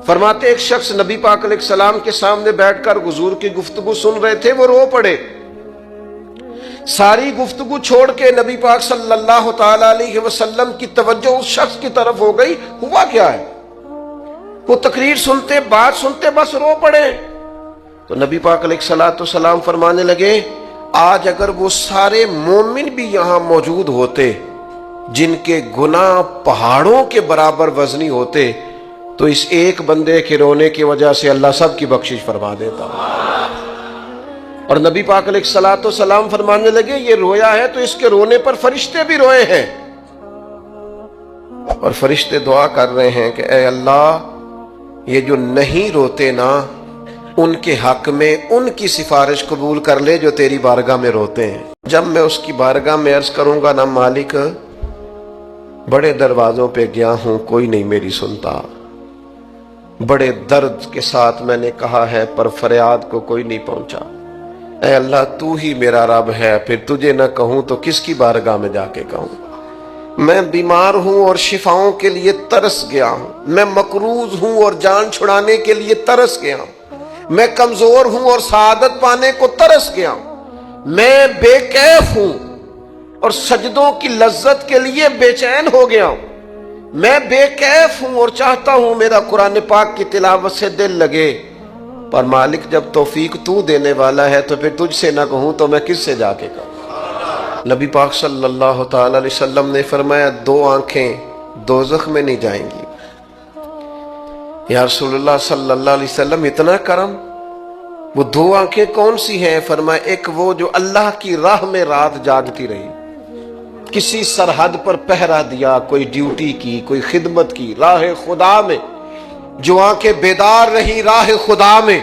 فرماتے ایک شخص نبی پاک علیہ السلام کے سامنے بیٹھ کر حضور کی گفتگو سن رہے تھے، وہ رو پڑے، ساری گفتگو چھوڑ کے نبی پاک صلی اللہ تعالی علیہ وسلم کی توجہ اس شخص کی طرف ہو گئی۔ ہوا کیا ہے؟ وہ تقریر سنتے، بات سنتے بس رو پڑے۔ تو نبی پاک علیہ السلام فرمانے لگے، آج اگر وہ سارے مومن بھی یہاں موجود ہوتے جن کے گناہ پہاڑوں کے برابر وزنی ہوتے تو اس ایک بندے کے رونے کی وجہ سے اللہ سب کی بخشش فرما دیتا۔ اور نبی پاک علیہ السلام فرمانے لگے، یہ رویا ہے تو اس کے رونے پر فرشتے بھی روئے ہیں، اور فرشتے دعا کر رہے ہیں کہ اے اللہ، یہ جو نہیں روتے نا، ان کے حق میں ان کی سفارش قبول کر لے جو تیری بارگاہ میں روتے ہیں۔ جب میں اس کی بارگاہ میں عرض کروں گا نا، مالک بڑے دروازوں پہ گیا ہوں، کوئی نہیں میری سنتا، بڑے درد کے ساتھ میں نے کہا ہے پر فریاد کو کوئی نہیں پہنچا، اے اللہ تو ہی میرا رب ہے، پھر تجھے نہ کہوں تو کس کی بارگاہ میں جا کے کہوں؟ میں بیمار ہوں اور شفاؤں کے لیے ترس گیا ہوں، میں مقروض ہوں اور جان چھڑانے کے لیے ترس گیا ہوں، میں کمزور ہوں اور سعادت پانے کو ترس گیا ہوں، میں بے کیف ہوں اور سجدوں کی لذت کے لیے بے چین ہو گیا ہوں، میں بے کیف ہوں اور چاہتا ہوں میرا قرآن پاک کی تلاوت سے دل لگے، پر مالک جب توفیق تو دینے والا ہے تو پھر تجھ سے نہ کہوں تو میں کس سے جا کے کہوں؟ نبی پاک صلی اللہ تعالی علیہ وسلم نے فرمایا، دو آنکھیں دوزخ میں نہیں جائیں گی۔ یا رسول اللہ صلی اللہ علیہ وسلم، اتنا کرم؟ وہ دو آنکھیں کون سی ہیں؟ فرمایا، ایک وہ جو اللہ کی راہ میں رات جاگتی رہی، کسی سرحد پر پہرا دیا، کوئی ڈیوٹی کی، کوئی خدمت کی راہ خدا میں، جو آنکھیں بیدار رہی راہ خدا میں،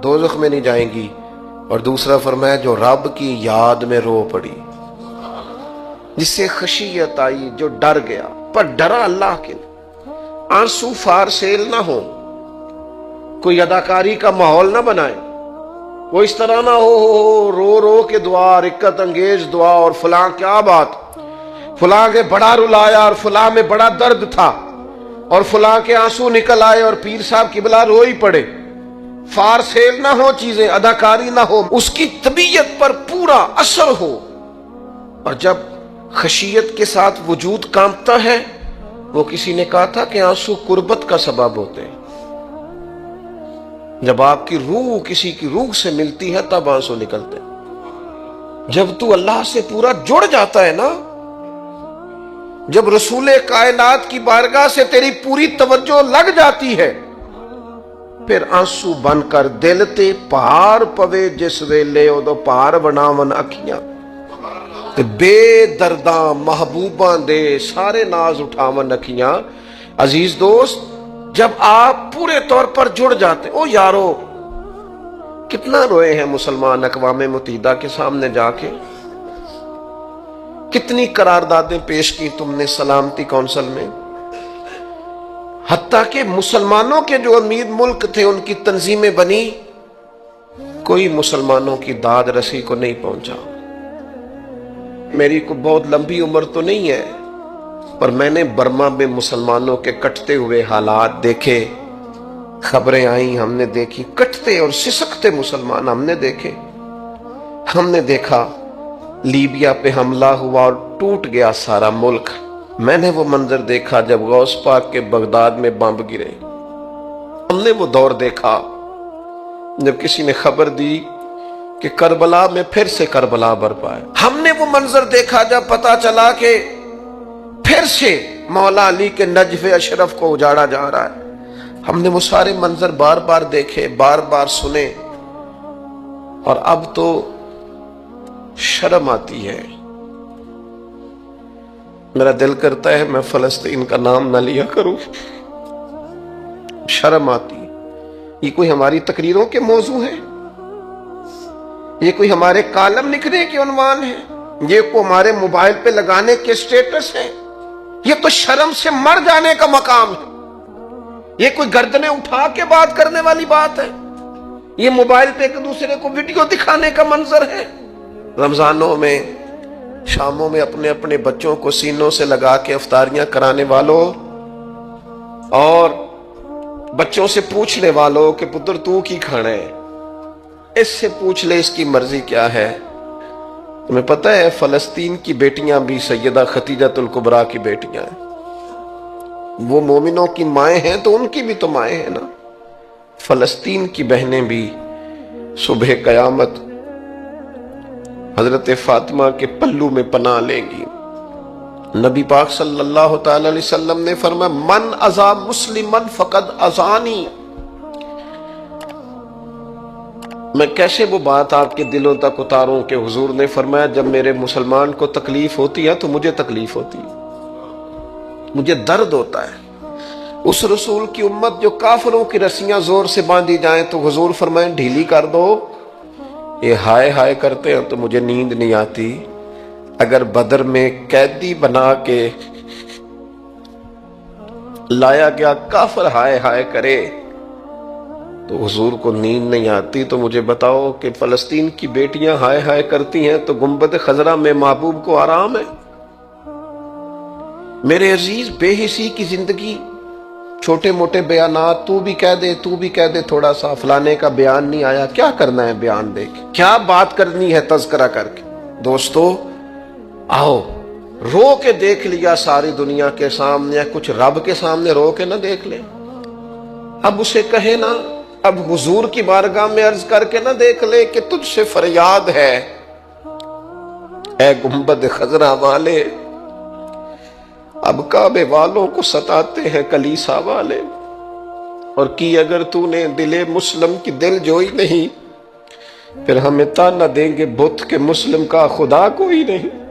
دوزخ میں نہیں جائیں گی۔ اور دوسرا فرمایا، جو رب کی یاد میں رو پڑی، جس سے خشیت آئی، جو ڈر گیا، پر ڈرا اللہ کے لیے، آنسو فار سیل نہ ہو، کوئی اداکاری کا ماحول نہ بنائے، وہ اس طرح نہ ہو رو رو کے دعا، رکت انگیز دعا، اور فلاں کیا بات، فلاں کے بڑا رلایا اور فلاں میں بڑا درد تھا اور فلاں کے آنسو نکل آئے اور پیر صاحب قبلہ رو ہی پڑے۔ فار سیل نہ ہو چیزیں، اداکاری نہ ہو، اس کی طبیعت پر پورا اثر ہو۔ اور جب خشیت کے ساتھ وجود کانپتا ہے، وہ کسی نے کہا تھا کہ آنسو قربت کا سبب ہوتے ہیں، جب آپ کی روح کسی کی روح سے ملتی ہے تب آنسو نکلتے ہیں۔ جب تو اللہ سے پورا جڑ جاتا ہے نا، جب رسول کائنات کی بارگاہ سے تیری پوری توجہ لگ جاتی ہے، پھر آنسو بن کر دل تے پار پوے جس ویلے ادو پار بناون اکھیاں، تے بے درداں محبوباں دے سارے ناز اٹھاون اکھیاں۔ عزیز دوست، جب آپ پورے طور پر جڑ جاتے، او یارو کتنا روئے ہیں مسلمان اقوام متحدہ کے سامنے جا کے، کتنی قراردادیں پیش کی تم نے سلامتی کونسل میں، حتیٰ کہ مسلمانوں کے جو امیر ملک تھے ان کی تنظیمیں بنی، کوئی مسلمانوں کی داد رسی کو نہیں پہنچا۔ میری کو بہت لمبی عمر تو نہیں ہے، پر میں نے برما میں مسلمانوں کے کٹتے ہوئے حالات دیکھے، خبریں آئیں، ہم نے دیکھی، کٹتے اور سسکتے مسلمان ہم نے دیکھے۔ ہم نے دیکھا لیبیا پہ حملہ ہوا اور ٹوٹ گیا سارا ملک۔ میں نے وہ منظر دیکھا جب غوث پاک کے بغداد میں بمب گرے۔ ہم نے وہ دور دیکھا جب کسی نے خبر دی کہ کربلا میں پھر سے کربلا برپا ہے۔ ہم نے وہ منظر دیکھا جب پتا چلا کہ پھر سے مولا علی کے نجف اشرف کو اجاڑا جا رہا ہے۔ ہم نے وہ سارے منظر بار بار دیکھے، بار بار سنے، اور اب تو شرم آتی ہے۔ میرا دل کرتا ہے میں فلسطین کا نام نہ لیا کروں، شرم آتی۔ یہ کوئی ہماری تقریروں کے موضوع ہیں؟ یہ کوئی ہمارے کالم لکھنے کے عنوان ہیں؟ یہ کوئی ہمارے موبائل پہ لگانے کے سٹیٹس ہیں؟ یہ تو شرم سے مر جانے کا مقام ہے۔ یہ کوئی گردنیں اٹھا کے بات کرنے والی بات ہے؟ یہ موبائل پہ ایک دوسرے کو ویڈیو دکھانے کا منظر ہے؟ رمضانوں میں، شاموں میں اپنے اپنے بچوں کو سینوں سے لگا کے افطاریاں کرانے والوں، اور بچوں سے پوچھنے والوں کہ پتر تو کی کھانا ہے، اس سے پوچھ لے اس کی مرضی کیا ہے۔ تمہیں پتہ ہے فلسطین کی بیٹیاں بھی سیدہ خدیجہ الکبریٰ کی بیٹیاں ہیں، وہ مومنوں کی مائیں ہیں تو ان کی بھی تو مائیں ہیں نا۔ فلسطین کی بہنیں بھی صبح قیامت حضرت فاطمہ کے پلو میں پناہ لیں گی۔ نبی پاک صلی اللہ تعالی علیہ وسلم نے فرمایا من اذا مسلمن فقد اذانی۔ میں کیسے وہ بات آپ کے دلوں تک اتاروں کہ حضور نے فرمایا جب میرے مسلمان کو تکلیف ہوتی ہے تو مجھے تکلیف ہوتی ہے، مجھے درد ہوتا ہے۔ اس رسول کی امت جو کافروں کی رسیاں زور سے باندھی جائیں تو حضور فرمائیں ڈھیلی کر دو، یہ ہائے ہائے کرتے ہیں تو مجھے نیند نہیں آتی۔ اگر بدر میں قیدی بنا کے لایا گیا کافر ہائے ہائے کرے تو حضور کو نیند نہیں آتی، تو مجھے بتاؤ کہ فلسطین کی بیٹیاں ہائے ہائے کرتی ہیں تو گنبد خضرا میں محبوب کو آرام ہے؟ میرے عزیز، بے حسی کی زندگی، چھوٹے موٹے بیانات، تو بھی کہہ دے تھوڑا سا فلانے کا بیان نہیں آیا، کیا کرنا ہے بیان دے کے، کیا بات کرنی ہے تذکرہ کر کے؟ دوستو آؤ رو کے دیکھ لیا ساری دنیا کے سامنے، کچھ رب کے سامنے رو کے نہ دیکھ لے؟ اب اسے کہے نا، اب حضور کی بارگاہ میں عرض کر کے نہ دیکھ لے کہ تجھ سے فریاد ہے اے گنبد خضرا والے، اب کعبے والوں کو ستاتے ہیں کلیسا والے، اور کی اگر تو نے دل مسلم کی دل جوئی نہیں، پھر ہمیں تانا دیں گے بت کہ مسلم کا خدا کوئی نہیں۔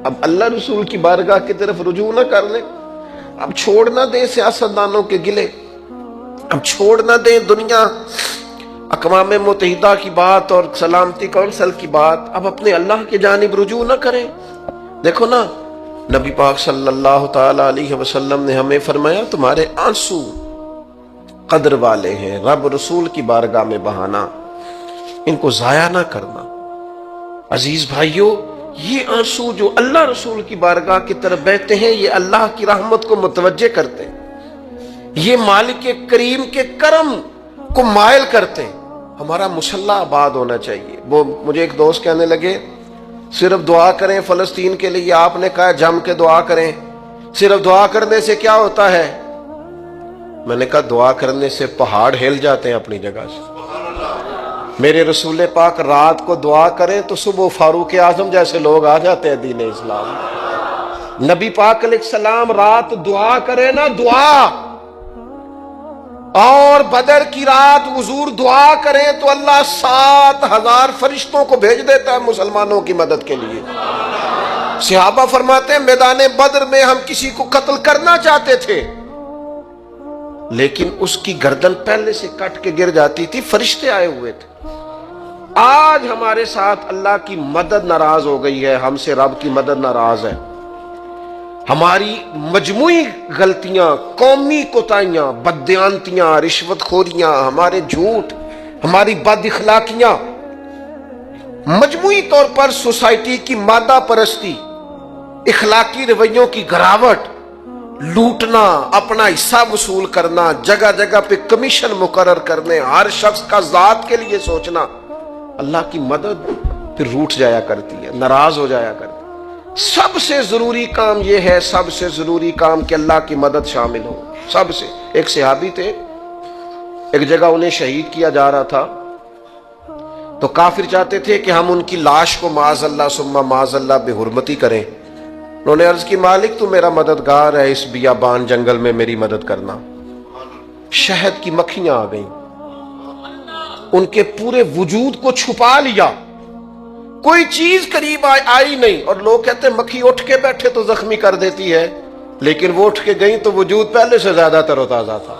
اب اللہ رسول کی بارگاہ کی طرف رجوع نہ کر لیں، اب چھوڑ نہ دیں سیاستدانوں کے گلے، اب چھوڑ نہ دیں دنیا اقوام متحدہ کی بات اور سلامتی کونسل کی بات، اب اپنے اللہ کی جانب رجوع نہ کریں۔ دیکھو نا، نبی پاک صلی اللہ تعالی علیہ وسلم نے ہمیں فرمایا تمہارے آنسو قدر والے ہیں، رب رسول کی بارگاہ میں بہانا، ان کو ضائع نہ کرنا۔ عزیز بھائیو، یہ آنسو جو اللہ رسول کی بارگاہ کی طرف بہتے ہیں یہ اللہ کی رحمت کو متوجہ کرتے ہیں، یہ مالک کریم کے کرم کو مائل کرتے ہیں۔ ہمارا مسلح آباد ہونا چاہیے۔ وہ مجھے ایک دوست کہنے لگے صرف دعا کریں فلسطین کے لیے، آپ نے کہا جم کے دعا کریں، صرف دعا کرنے سے کیا ہوتا ہے؟ میں نے کہا دعا کرنے سے پہاڑ ہل جاتے ہیں اپنی جگہ سے۔ میرے رسول پاک رات کو دعا کریں تو صبح فاروق اعظم جیسے لوگ آ جاتے ہیں دین اسلام۔ نبی پاک علیہ السلام رات دعا کریں نا، دعا، اور بدر کی رات حضور دعا کریں تو اللہ 7,000 فرشتوں کو بھیج دیتا ہے مسلمانوں کی مدد کے لیے۔ صحابہ فرماتے ہیں میدان بدر میں ہم کسی کو قتل کرنا چاہتے تھے لیکن اس کی گردن پہلے سے کٹ کے گر جاتی تھی، فرشتے آئے ہوئے تھے۔ آج ہمارے ساتھ اللہ کی مدد ناراض ہو گئی ہے، ہم سے رب کی مدد ناراض ہے۔ ہماری مجموعی غلطیاں، قومی کوتاہیاں، بددیانتیاں، رشوت خوریاں، ہمارے جھوٹ، ہماری بد اخلاقیاں، مجموعی طور پر سوسائٹی کی مادہ پرستی، اخلاقی رویوں کی گراوٹ، لوٹنا، اپنا حصہ وصول کرنا، جگہ جگہ پہ کمیشن مقرر کرنے، ہر شخص کا ذات کے لیے سوچنا، اللہ کی مدد پھر روٹ جایا کرتی ہے، ناراض ہو جایا کرتی ہے۔ سب سے ضروری کام یہ ہے، سب سے ضروری کام کہ اللہ کی مدد شامل ہو۔ سب سے، ایک صحابی تھے، ایک جگہ انہیں شہید کیا جا رہا تھا تو کافر چاہتے تھے کہ ہم ان کی لاش کو معاذ اللہ ثم معاذ اللہ بے حرمتی کریں۔ انہوں نے عرض کی مالک تو میرا مددگار ہے، اس بیابان جنگل میں میری مدد کرنا۔ شہد کی مکھیاں آ گئیں، ان کے پورے وجود کو چھپا لیا، کوئی چیز قریب آئی نہیں، اور لوگ کہتے ہیں مکھی اٹھ کے بیٹھے تو زخمی کر دیتی ہے، لیکن وہ اٹھ کے گئیں تو وجود پہلے سے زیادہ تر و تازہ تھا۔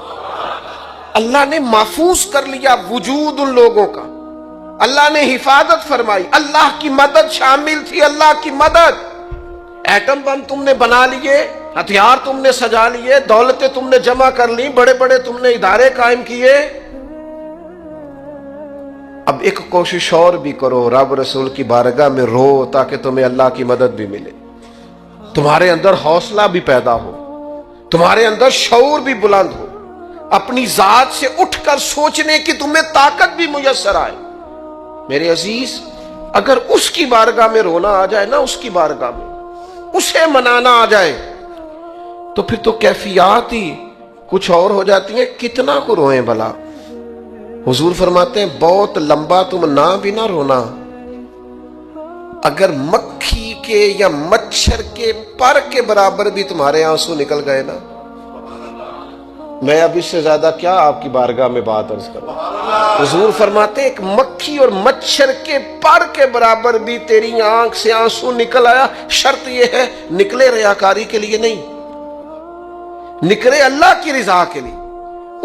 اللہ نے محفوظ کر لیا وجود ان لوگوں کا، اللہ نے حفاظت فرمائی، اللہ کی مدد شامل تھی، اللہ کی مدد۔ ایٹم بم تم نے بنا لیے، ہتھیار تم نے سجا لیے، دولتیں تم نے جمع کر لی، بڑے بڑے تم نے ادارے قائم کیے، اب ایک کوشش اور بھی کرو، رب رسول کی بارگاہ میں رو تاکہ تمہیں اللہ کی مدد بھی ملے، تمہارے اندر حوصلہ بھی پیدا ہو، تمہارے اندر شعور بھی بلند ہو، اپنی ذات سے اٹھ کر سوچنے کی تمہیں طاقت بھی میسر آئے. میرے عزیز، اگر اس کی بارگاہ میں رونا آ جائے نا، اس کی بارگاہ میں اسے منانا آ جائے تو پھر تو کیفیات ہی کچھ اور ہو جاتی ہیں. کتنا کو روئیں بھلا. حضور فرماتے ہیں بہت لمبا تم نہ بھی نہ رونا، اگر مکھی کے یا مچھر کے پر کے برابر بھی تمہارے آنسو نکل گئے نا، میں اب اس سے زیادہ کیا آپ کی بارگاہ میں بات عرض کروں. حضور فرماتے ہیں ایک مکھی اور مچھر کے پر کے برابر بھی تیری آنکھ سے آنسو نکل آیا، شرط یہ ہے نکلے ریاکاری کے لیے نہیں، نکلے اللہ کی رضا کے لیے،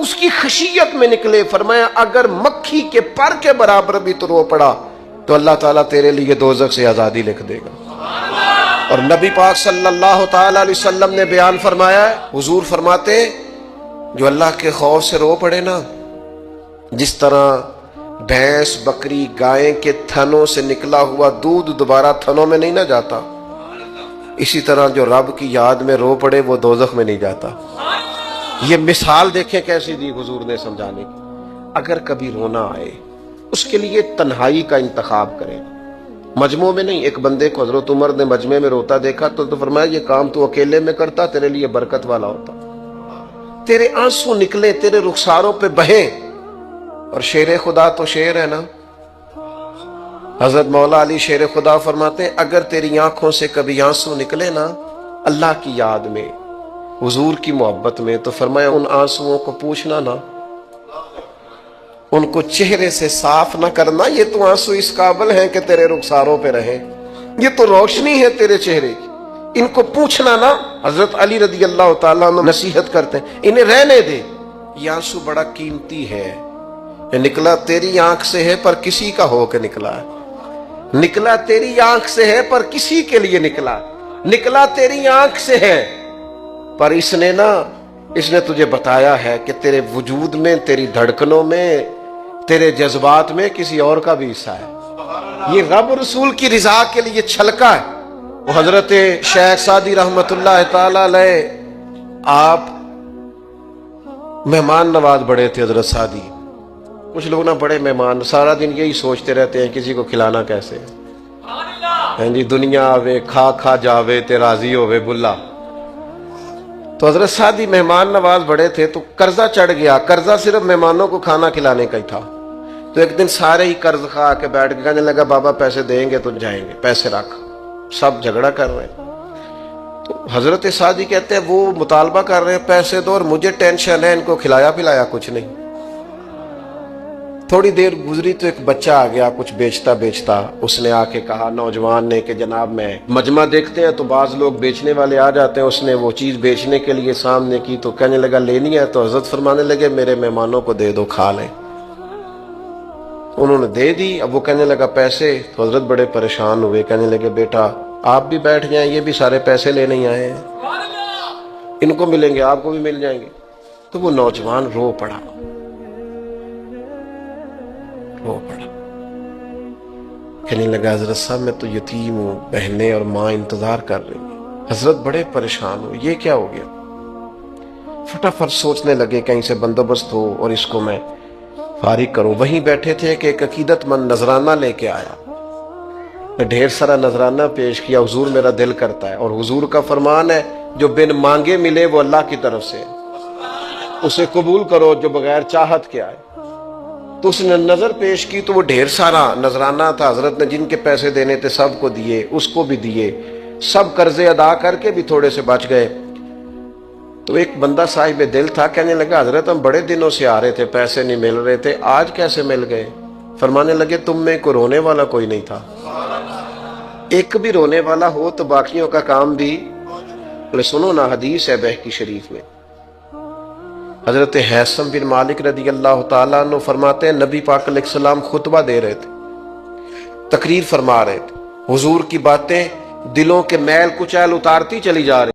اس کی خشیت میں نکلے. فرمایا اگر مکھی کے پر کے برابر بھی تو رو پڑا تو اللہ تعالیٰ تیرے لیے دوزخ سے آزادی لکھ دے گا. اور نبی پاک صلی اللہ تعالی علیہ وسلم نے بیان فرمایا ہے، حضور فرماتے جو اللہ کے خوف سے رو پڑے نا، جس طرح بھینس بکری گائے کے تھنوں سے نکلا ہوا دودھ دوبارہ تھنوں میں نہیں نہ جاتا، اسی طرح جو رب کی یاد میں رو پڑے وہ دوزخ میں نہیں جاتا. یہ مثال دیکھیں کیسی دی حضور نے سمجھانے کی. اگر کبھی رونا آئے اس کے لیے تنہائی کا انتخاب کریں، مجموع میں نہیں. ایک بندے کو حضرت عمر نے مجمع میں روتا دیکھا تو فرمایا یہ کام تو اکیلے میں کرتا تیرے لیے برکت والا ہوتا، تیرے آنسو نکلے، تیرے رخساروں پہ بہیں. اور شیر خدا تو شیر ہے نا. حضرت مولا علی شیر خدا فرماتے ہیں اگر تیری آنکھوں سے کبھی آنسو نکلے نا اللہ کی یاد میں، حضور کی محبت میں، تو فرمایا ان آنسوؤں کو پوچھنا نا، ان کو چہرے سے صاف نہ کرنا. یہ تو آنسو اس قابل ہیں کہ تیرے رخساروں پہ رہیں، یہ تو روشنی ہے تیرے چہرے کی، ان کو پوچھنا نا. حضرت علی رضی اللہ تعالیٰ عنہ نصیحت کرتے ہیں انہیں رہنے دے، یہ آنسو بڑا قیمتی ہے، یہ نکلا تیری آنکھ سے ہے پر کسی کا ہو کے نکلا ہے، نکلا تیری آنکھ سے ہے پر کسی کے لیے نکلا، نکلا تیری آنکھ سے ہے پر اس نے تجھے بتایا ہے کہ تیرے وجود میں، تیری دھڑکنوں میں، تیرے جذبات میں کسی اور کا بھی حصہ ہے. یہ رب رسول کی رضا کے لیے چھلکا ہے. وہ حضرت شیخ سعدی رحمت اللہ تعالی علیہ آپ مہمان نواز بڑے تھے. حضرت سعدی کچھ لوگ نا بڑے مہمان، سارا دن یہی سوچتے رہتے ہیں کسی کو کھلانا کیسے ہے جی، دنیا آوے کھا کھا جاوے تے راضی ہووے بلا. تو حضرت سعدی مہمان نواز بڑے تھے تو قرضہ چڑھ گیا. قرضہ صرف مہمانوں کو کھانا کھلانے کا ہی تھا. تو ایک دن سارے ہی قرض کھا کے بیٹھ کے کہنے لگا بابا پیسے دیں گے تو جائیں گے، پیسے رکھ. سب جھگڑا کر رہے ہیں. تو حضرت سعدی کہتے ہیں وہ مطالبہ کر رہے ہیں پیسے دو اور مجھے ٹینشن ہے، ان کو کھلایا پلایا کچھ نہیں. تھوڑی دیر گزری تو ایک بچہ آ گیا کچھ بیچتا بیچتا. اس نے آ کے کہا نوجوان نے کہ جناب میں مجمع دیکھتے ہیں تو بعض لوگ بیچنے والے آ جاتے ہیں. اس نے وہ چیز بیچنے کے لیے سامنے کی تو کہنے لگا لینی ہے. تو حضرت فرمانے لگے میرے مہمانوں کو دے دو کھا لیں. انہوں نے دے دی. اب وہ کہنے لگا پیسے. تو حضرت بڑے پریشان ہوئے، کہنے لگے بیٹا آپ بھی بیٹھ جائیں، یہ بھی سارے پیسے لینے ہی آئے ہیں، ان کو ملیں گے آپ کو بھی مل جائیں گے. تو وہ نوجوان رو پڑا. کہنے لگا حضرت صاحب میں تو یتیم ہوں، بہنیں اور ماں انتظار کر رہی ہیں. حضرت بڑے پریشان ہو، یہ کیا ہو گیا؟ فٹافٹ سوچنے لگے کہیں سے بندوبست ہو اور اس کو میں فارغ کروں. وہیں بیٹھے تھے کہ ایک عقیدت مند نذرانہ لے کے آیا. ڈھیر سارا نذرانہ پیش کیا. حضور میرا دل کرتا ہے، اور حضور کا فرمان ہے جو بن مانگے ملے وہ اللہ کی طرف سے، اسے قبول کرو جو بغیر چاہت کے آئے. تو اس نے نظر پیش کی تو وہ ڈھیر سارا نذرانہ تھا. حضرت نے جن کے پیسے دینے تھے سب کو دیے، اس کو بھی دیے. سب قرضے ادا کر کے بھی تھوڑے سے بچ گئے. تو ایک بندہ صاحب دل تھا، کہنے لگا حضرت ہم بڑے دنوں سے آ رہے تھے، پیسے نہیں مل رہے تھے، آج کیسے مل گئے؟ فرمانے لگے تم میں کوئی رونے والا کوئی نہیں تھا. ایک بھی رونے والا ہو تو باقیوں کا کام بھی. سنو نا، حدیث ہے بہقی شریف میں، حضرت حیثم بن مالک رضی اللہ تعالیٰ عنہ فرماتے ہیں نبی پاک علیہ السلام خطبہ دے رہے تھے، تقریر فرما رہے تھے. حضور کی باتیں دلوں کے میل کچیل اتارتی چلی جا رہی.